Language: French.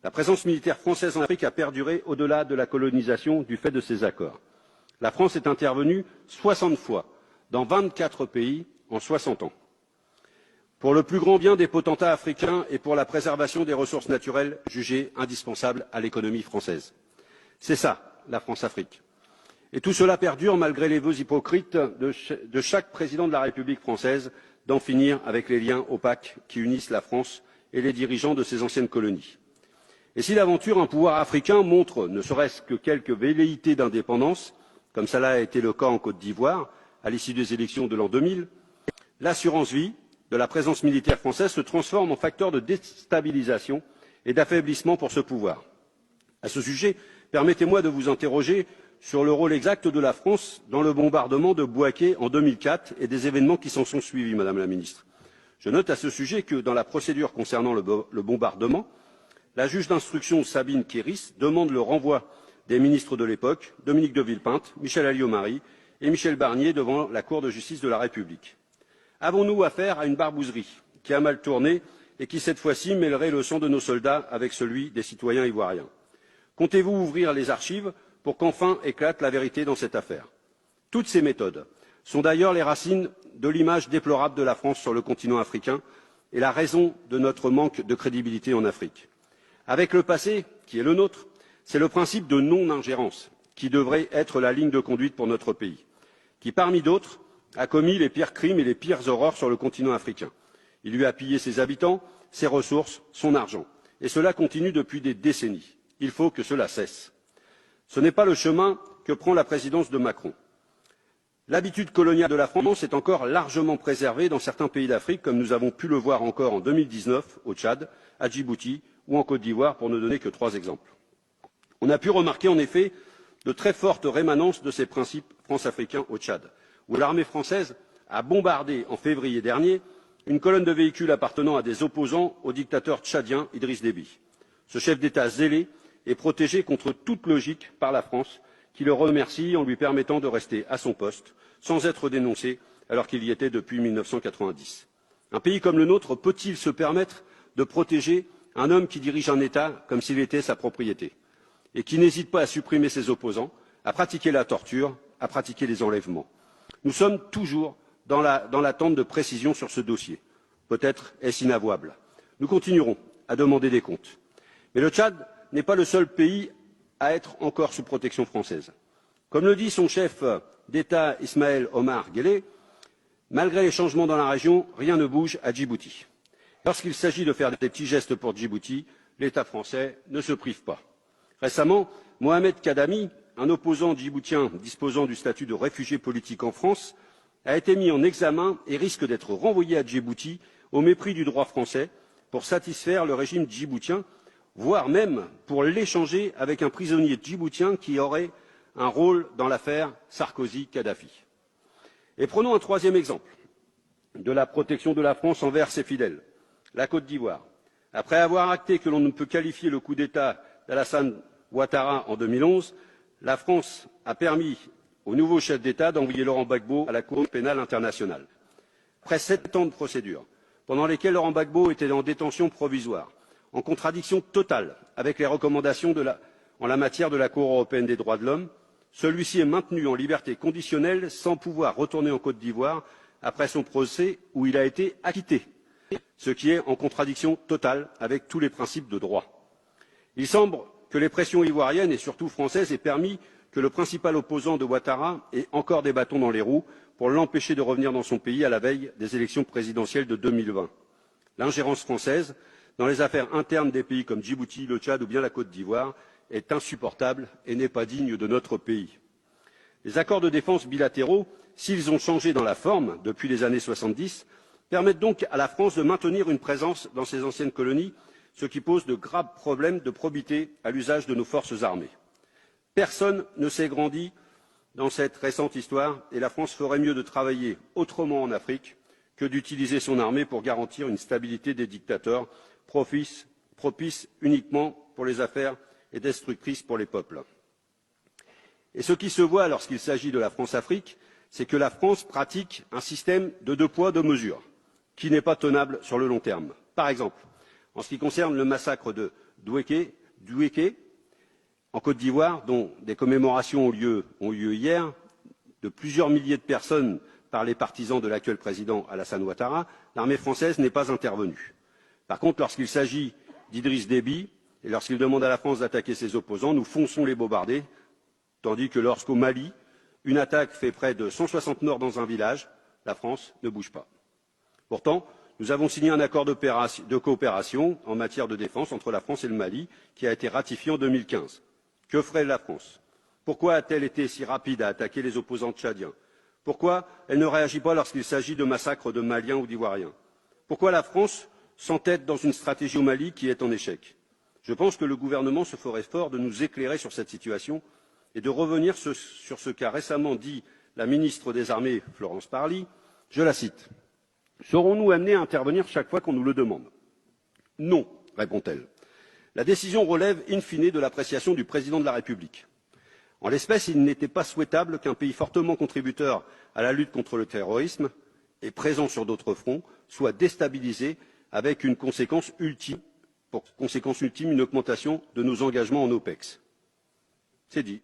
La présence militaire française en Afrique a perduré au-delà de la colonisation du fait de ces accords. La France est intervenue 60 fois dans 24 pays en 60 ans. Pour le plus grand bien des potentats africains et pour la préservation des ressources naturelles jugées indispensables à l'économie française. C'est ça, la France-Afrique. Et tout cela perdure malgré les vœux hypocrites de chaque président de la République française d'en finir avec les liens opaques qui unissent la France et les dirigeants de ses anciennes colonies. Et si d'aventure un pouvoir africain montre ne serait-ce que quelques velléités d'indépendance, comme cela a été le cas en Côte d'Ivoire à l'issue des élections de l'an 2000, l'assurance vie de la présence militaire française se transforme en facteur de déstabilisation et d'affaiblissement pour ce pouvoir. À ce sujet, permettez-moi de vous interroger sur le rôle exact de la France dans le bombardement de Bouaké en 2004 et des événements qui s'en sont suivis, Madame la Ministre. Je note à ce sujet que dans la procédure concernant le bombardement, la juge d'instruction Sabine Kéris demande le renvoi des ministres de l'époque, Dominique de Villepinte, Michel Alliot-Marie et Michel Barnier devant la Cour de justice de la République. Avons-nous affaire à une barbouzerie qui a mal tourné et qui, cette fois-ci, mêlerait le sang de nos soldats avec celui des citoyens ivoiriens? Comptez-vous ouvrir les archives pour qu'enfin éclate la vérité dans cette affaire? Toutes ces méthodes sont d'ailleurs les racines de l'image déplorable de la France sur le continent africain et la raison de notre manque de crédibilité en Afrique. Avec le passé, qui est le nôtre, c'est le principe de non-ingérence qui devrait être la ligne de conduite pour notre pays, qui, parmi d'autres, a commis les pires crimes et les pires horreurs sur le continent africain. Il lui a pillé ses habitants, ses ressources, son argent. Et cela continue depuis des décennies. Il faut que cela cesse. Ce n'est pas le chemin que prend la présidence de Macron. L'habitude coloniale de la France est encore largement préservée dans certains pays d'Afrique, comme nous avons pu le voir encore en 2019 au Tchad, à Djibouti ou en Côte d'Ivoire, pour ne donner que 3 exemples. On a pu remarquer en effet de très fortes rémanences de ces principes france-africains au Tchad, où l'armée française a bombardé en février dernier une colonne de véhicules appartenant à des opposants au dictateur tchadien Idriss Déby. Ce chef d'État zélé est protégé contre toute logique par la France, qui le remercie en lui permettant de rester à son poste sans être dénoncé alors qu'il y était depuis 1990. Un pays comme le nôtre peut-il se permettre de protéger un homme qui dirige un État comme s'il était sa propriété et qui n'hésite pas à supprimer ses opposants, à pratiquer la torture, à pratiquer les enlèvements? Nous sommes toujours dans l'attente de précisions sur ce dossier. Peut-être est-ce inavouable. Nous continuerons à demander des comptes. Mais le Tchad n'est pas le seul pays à être encore sous protection française. Comme le dit son chef d'État Ismaël Omar Guelleh, malgré les changements dans la région, rien ne bouge à Djibouti. Lorsqu'il s'agit de faire des petits gestes pour Djibouti, l'État français ne se prive pas. Récemment, Mohamed Kadami, un opposant djiboutien disposant du statut de réfugié politique en France, a été mis en examen et risque d'être renvoyé à Djibouti au mépris du droit français pour satisfaire le régime djiboutien, voire même pour l'échanger avec un prisonnier djiboutien qui aurait un rôle dans l'affaire Sarkozy-Kadhafi. Et prenons un troisième exemple de la protection de la France envers ses fidèles, la Côte d'Ivoire. Après avoir acté que l'on ne peut qualifier le coup d'État d'Alassane Ouattara en 2011, la France a permis au nouveau chef d'État d'envoyer Laurent Gbagbo à la Cour pénale internationale. Après 7 ans de procédure, pendant lesquels Laurent Gbagbo était en détention provisoire, en contradiction totale avec les recommandations en la matière de la Cour européenne des droits de l'homme, celui-ci est maintenu en liberté conditionnelle sans pouvoir retourner en Côte d'Ivoire après son procès où il a été acquitté, ce qui est en contradiction totale avec tous les principes de droit. Il semble que les pressions ivoiriennes et surtout françaises aient permis que le principal opposant de Ouattara ait encore des bâtons dans les roues pour l'empêcher de revenir dans son pays à la veille des élections présidentielles de 2020. L'ingérence française dans les affaires internes des pays comme Djibouti, le Tchad ou bien la Côte d'Ivoire est insupportable et n'est pas digne de notre pays. Les accords de défense bilatéraux, s'ils ont changé dans la forme depuis les années 70, permettent donc à la France de maintenir une présence dans ses anciennes colonies, ce qui pose de graves problèmes de probité à l'usage de nos forces armées. Personne ne s'est grandi dans cette récente histoire et la France ferait mieux de travailler autrement en Afrique que d'utiliser son armée pour garantir une stabilité des dictateurs propice uniquement pour les affaires et destructrice pour les peuples. Et ce qui se voit lorsqu'il s'agit de la France-Afrique, c'est que la France pratique un système de 2 poids, 2 mesures, qui n'est pas tenable sur le long terme. Par exemple, En ce qui concerne le massacre de Douéké, en Côte d'Ivoire, dont des commémorations ont eu lieu hier, de plusieurs milliers de personnes par les partisans de l'actuel président Alassane Ouattara, l'armée française n'est pas intervenue. Par contre, lorsqu'il s'agit d'Idriss Déby et lorsqu'il demande à la France d'attaquer ses opposants, nous fonçons les bombarder, tandis que lorsqu'au Mali, une attaque fait près de 160 morts dans un village, la France ne bouge pas. Pourtant, nous avons signé un accord de coopération en matière de défense entre la France et le Mali, qui a été ratifié en 2015. Que ferait la France? Pourquoi a-t-elle été si rapide à attaquer les opposants tchadiens? Pourquoi elle ne réagit pas lorsqu'il s'agit de massacres de Maliens ou d'Ivoiriens? Pourquoi la France s'entête dans une stratégie au Mali qui est en échec? Je pense que le gouvernement se ferait fort de nous éclairer sur cette situation et de revenir sur ce qu'a récemment dit la ministre des Armées, Florence Parly. Je la cite. Serons-nous amenés à intervenir chaque fois qu'on nous le demande? Non, répond-elle. La décision relève in fine de l'appréciation du président de la République. En l'espèce, il n'était pas souhaitable qu'un pays fortement contributeur à la lutte contre le terrorisme et présent sur d'autres fronts soit déstabilisé avec une conséquence ultime, une augmentation de nos engagements en OPEX. C'est dit.